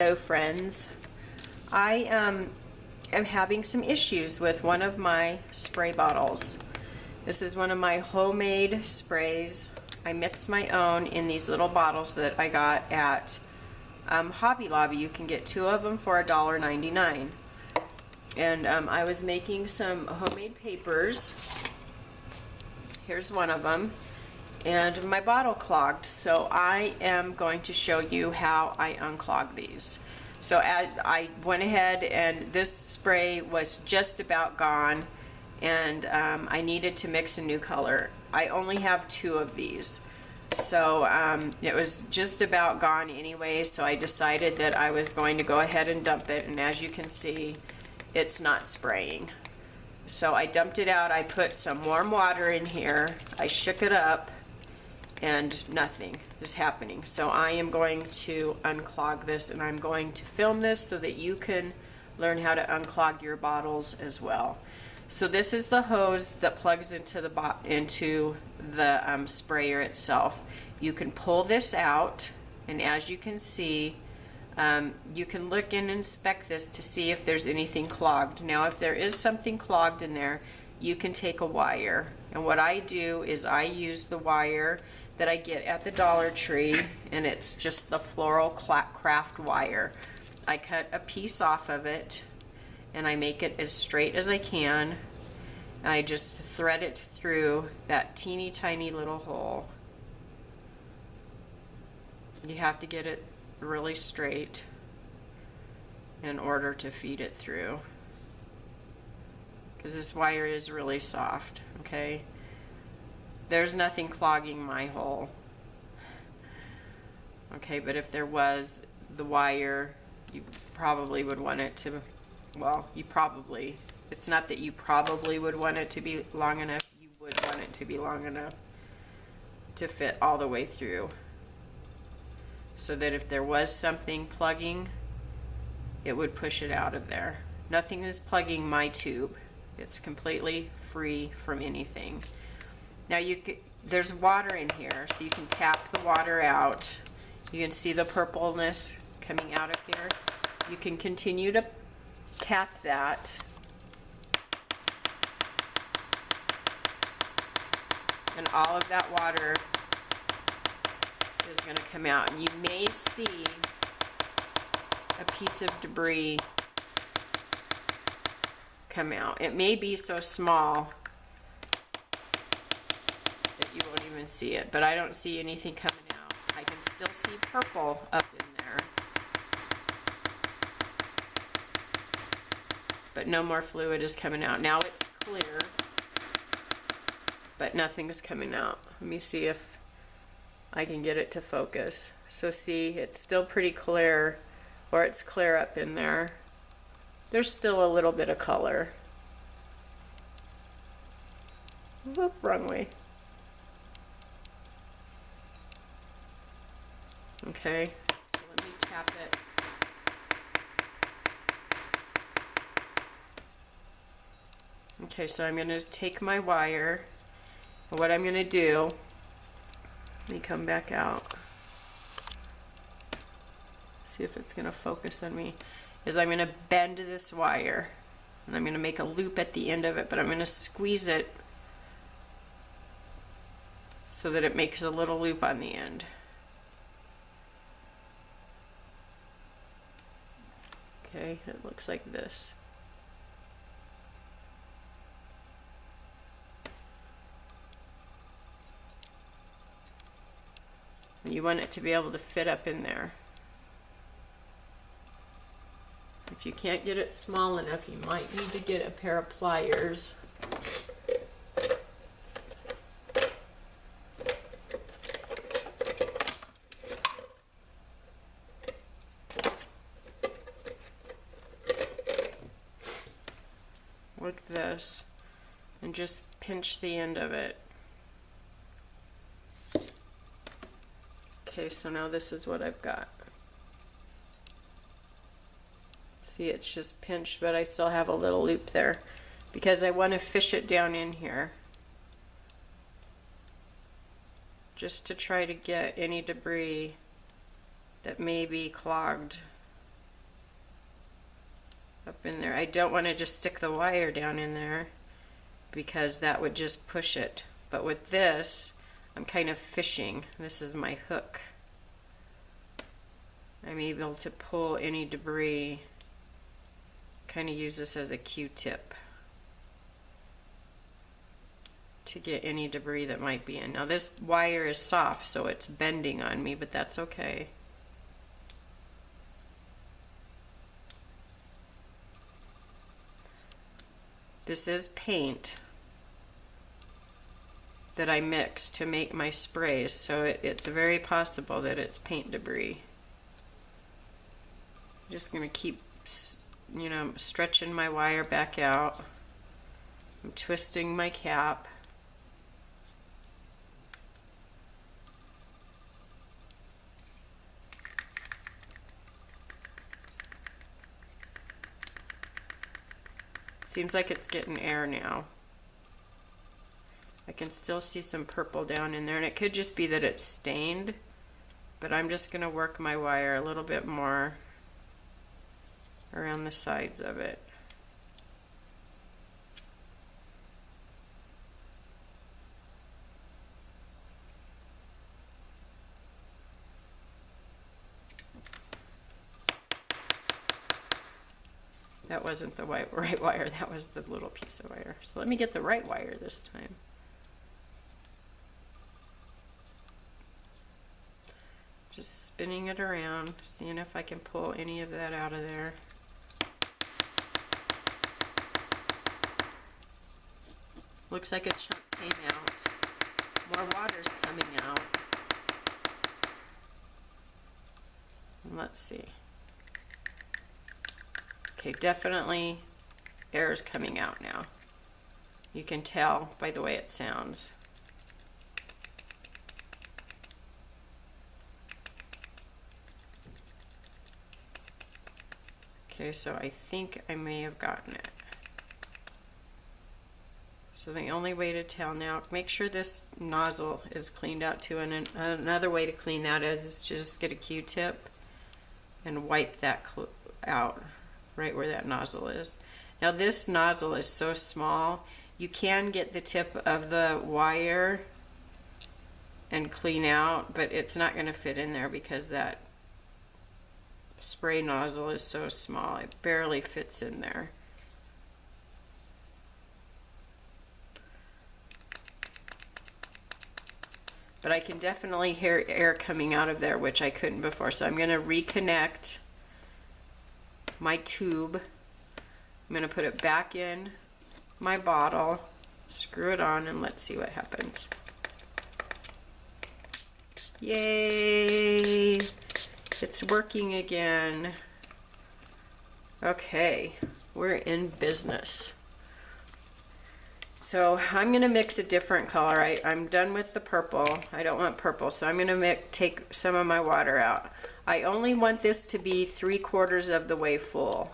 Hello friends, I am having some issues with one of my spray bottles. This is one of my homemade sprays. I mix my own in these little bottles that I got at Hobby Lobby. You can get 2 of them for $1.99. And I was making some homemade papers. Here's one of them. And my bottle clogged, so I am going to show you how I unclog these. So I went ahead, and this spray was just about gone, and I needed to mix a new color. I only have 2 of these, so it was just about gone anyway, so I decided that I was going to go ahead and dump it, and as you can see, it's not spraying. So I dumped it out. I put some warm water in here, I shook it up, and nothing is happening. So I am going to unclog this, and I'm going to film this so that you can learn how to unclog your bottles as well. So this is the hose that plugs into the sprayer itself. You can pull this out, and as you can see, you can look and inspect this to see if there's anything clogged. Now if there is something clogged in there, you can take a wire, and what I do is I use the wire that I get at the Dollar Tree, and it's just the floral craft wire. I cut a piece off of it, and I make it as straight as I can. I just thread it through that teeny tiny little hole. You have to get it really straight in order to feed it through, because this wire is really soft, okay? There's nothing clogging my hole. Okay, but if there was, the wire, you probably would want it to, well, it's not that you probably would want it to be long enough, you would want it to be long enough to fit all the way through, so that if there was something plugging, it would push it out of there. Nothing is plugging my tube. It's completely free from anything. Now there's water in here, so you can tap the water out. You can see the purpleness coming out of here. You can continue to tap that. And all of that water is going to come out. And you may see a piece of debris come out. It may be so small you won't even see it, but I don't see anything coming out. I can still see purple up in there, but no more fluid is coming out. Now it's clear, but nothing's coming out. Let me see if I can get it to focus. So see, it's still pretty clear, or it's clear up in there. There's still a little bit of color. Whoop, wrong way. Okay, so let me tap it. Okay, so I'm going to take my wire, and what I'm going to do, let me come back out, see if it's going to focus on me, is I'm going to bend this wire, and I'm going to make a loop at the end of it, but I'm going to squeeze it so that it makes a little loop on the end. Okay, it looks like this. And you want it to be able to fit up in there. If you can't get it small enough, you might need to get a pair of pliers. Like this, and just pinch the end of it. Okay, so now this is what I've got. See, it's just pinched, but I still have a little loop there because I want to fish it down in here just to try to get any debris that may be clogged up in there. I don't want to just stick the wire down in there because that would just push it. But with this, I'm kind of fishing. This is my hook. I'm able to pull any debris, kind of use this as a Q-tip to get any debris that might be in. Now this wire is soft, so it's bending on me, but that's okay. This is paint that I mix to make my sprays, so it's very possible that it's paint debris. I'm just going to keep, you know, stretching my wire back out. I'm twisting my cap. Seems like it's getting air now. I can still see some purple down in there, and it could just be that it's stained, but I'm just going to work my wire a little bit more around the sides of it. That wasn't the right wire, that was the little piece of wire. So let me get the right wire this time. Just spinning it around, seeing if I can pull any of that out of there. Looks like a chunk came out. More water's coming out. And let's see. Okay, definitely air is coming out now. You can tell by the way it sounds. Okay, so I think I may have gotten it. So the only way to tell now, make sure this nozzle is cleaned out too, and another way to clean that is just get a Q-tip and wipe that out right where that nozzle is. Now this nozzle is so small, you can get the tip of the wire and clean out, but it's not going to fit in there because that spray nozzle is so small, it barely fits in there. But I can definitely hear air coming out of there, which I couldn't before. So I'm going to reconnect my tube. I'm going to put it back in my bottle, screw it on, and let's see what happens. Yay! It's working again. Okay, we're in business. So I'm going to mix a different color. I'm done with the purple. I don't want purple, so I'm going to take some of my water out. I only want this to be 3/4 of the way full.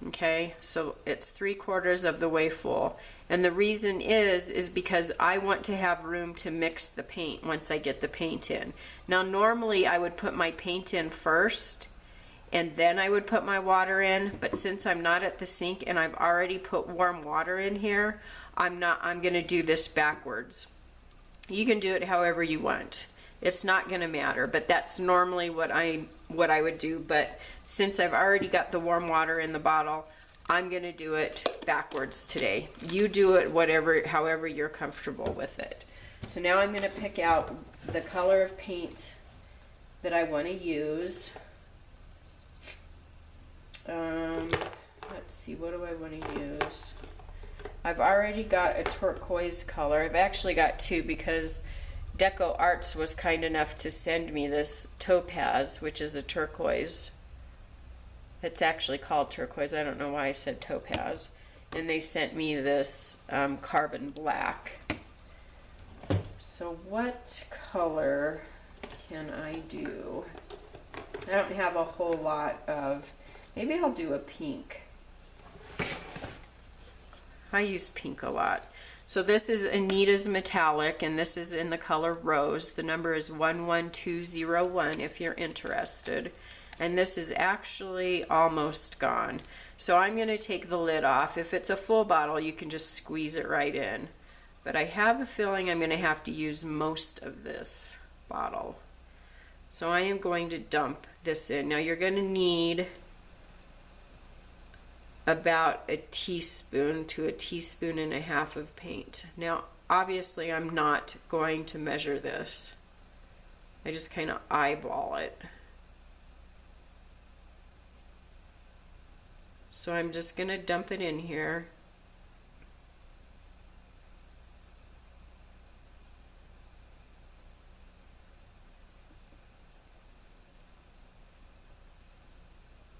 Okay, so it's 3/4 of the way full. And the reason is because I want to have room to mix the paint once I get the paint in. Now normally I would put my paint in first and then I would put my water in, but since I'm not at the sink and I've already put warm water in here, I'm going to do this backwards. You can do it however you want. It's not going to matter, but that's normally what I would do. But since I've already got the warm water in the bottle, I'm going to do it backwards today. You do it however you're comfortable with it. So now I'm going to pick out the color of paint that I want to use. Let's see, what do I want to use? I've already got a turquoise color. I've actually got two because Deco Arts was kind enough to send me this topaz, which is a turquoise. It's actually called turquoise. I don't know why I said topaz. And they sent me this carbon black. So what color can I do? I don't have a whole lot of, maybe I'll do a pink. I use pink a lot. So this is Anita's Metallic, and this is in the color Rose. The number is 11201 if you're interested. and this is actually almost gone. So I'm going to take the lid off. If it's a full bottle, you can just squeeze it right in. But I have a feeling I'm going to have to use most of this bottle. So I am going to dump this in. Now you're going to need about a teaspoon to a teaspoon and a half of paint. Now obviously I'm not going to measure this. I just kind of eyeball it. So I'm just going to dump it in here.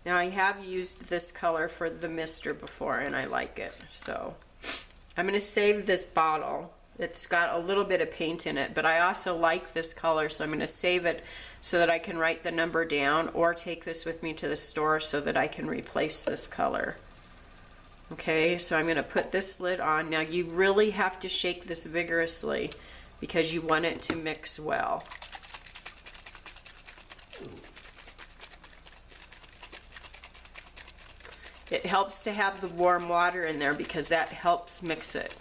Now I have used this color for the mister before and I like it. So I'm going to save this bottle. It's got a little bit of paint in it, but I also like this color, so I'm going to save it so that I can write the number down or take this with me to the store so that I can replace this color. Okay, so I'm going to put this lid on. Now you really have to shake this vigorously because you want it to mix well. It helps to have the warm water in there because that helps mix it.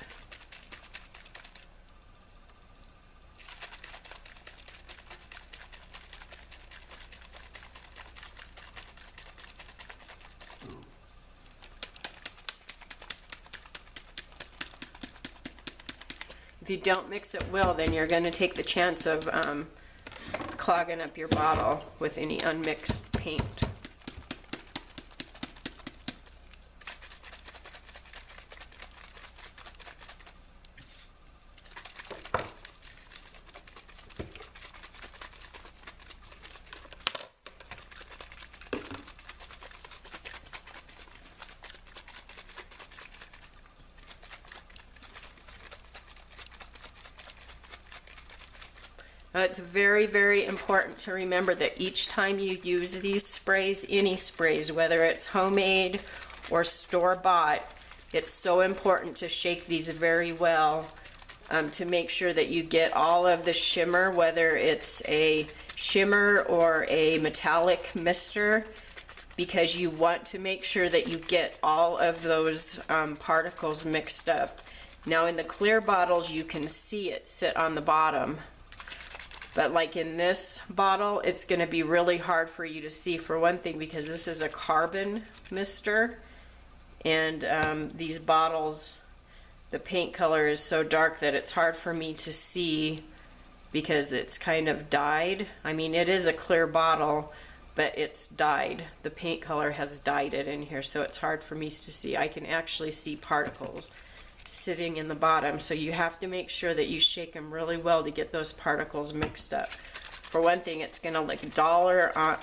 If you don't mix it well, then you're going to take the chance of clogging up your bottle with any unmixed paint. It's very, very important to remember that each time you use these sprays, any sprays, whether it's homemade or store-bought, it's so important to shake these very well to make sure that you get all of the shimmer, whether it's a shimmer or a metallic mister, because you want to make sure that you get all of those particles mixed up. Now in the clear bottles, you can see it sit on the bottom. But like in this bottle, it's going to be really hard for you to see, for one thing, because this is a carbon mister. And these bottles, the paint color is so dark that it's hard for me to see because it's kind of dyed. I mean, it is a clear bottle, but it's dyed. The paint color has dyed it in here, so it's hard for me to see. I can actually see particles sitting in the bottom, so you have to make sure that you shake them really well to get those particles mixed up. For one thing, it's gonna look duller on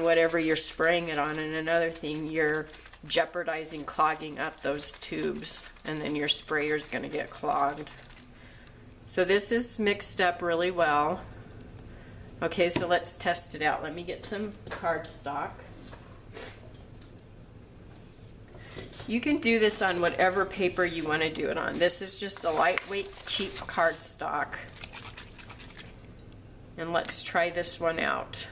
whatever you're spraying it on, and another thing, you're jeopardizing clogging up those tubes, and then your sprayer's gonna get clogged. So this is mixed up really well. Okay, so let's test it out. Let me get some cardstock. You can do this on whatever paper you want to do it on. This is just a lightweight, cheap cardstock. And let's try this one out.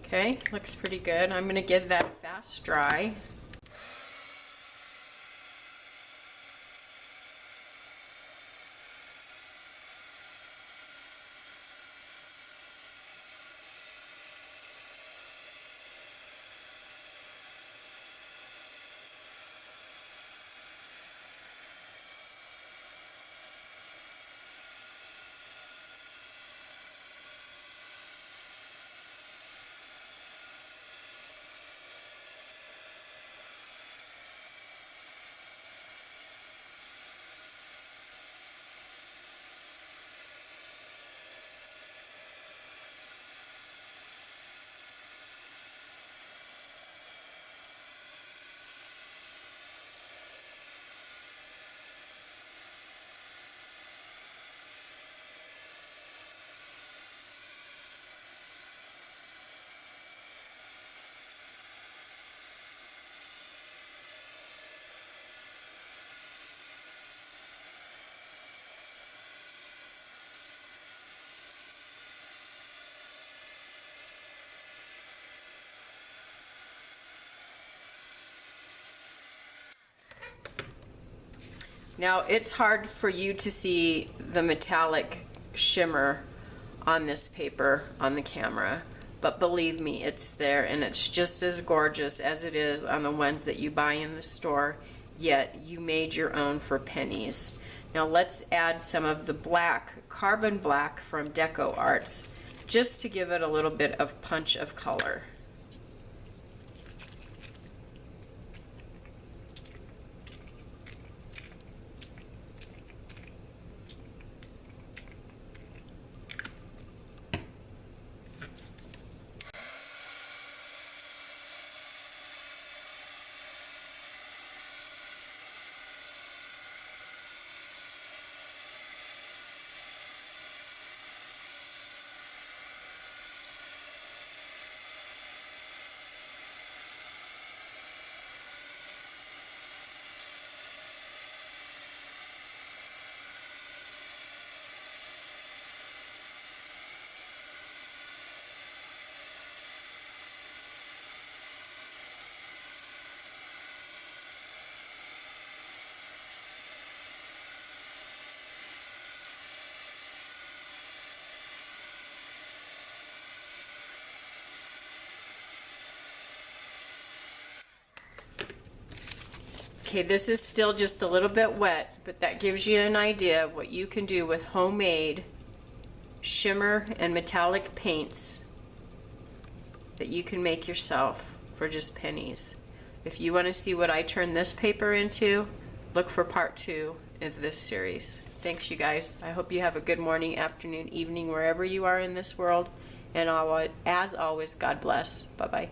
Okay, looks pretty good. I'm going to give that a fast dry. Now, it's hard for you to see the metallic shimmer on this paper on the camera, but believe me, it's there, and it's just as gorgeous as it is on the ones that you buy in the store, yet you made your own for pennies. Now let's add some of the black, carbon black from Deco Arts, just to give it a little bit of punch of color. Okay, this is still just a little bit wet, but that gives you an idea of what you can do with homemade shimmer and metallic paints that you can make yourself for just pennies. If you want to see what I turn this paper into, look for part 2 of this series. Thanks, you guys. I hope you have a good morning, afternoon, evening, wherever you are in this world. And as always, God bless. Bye-bye.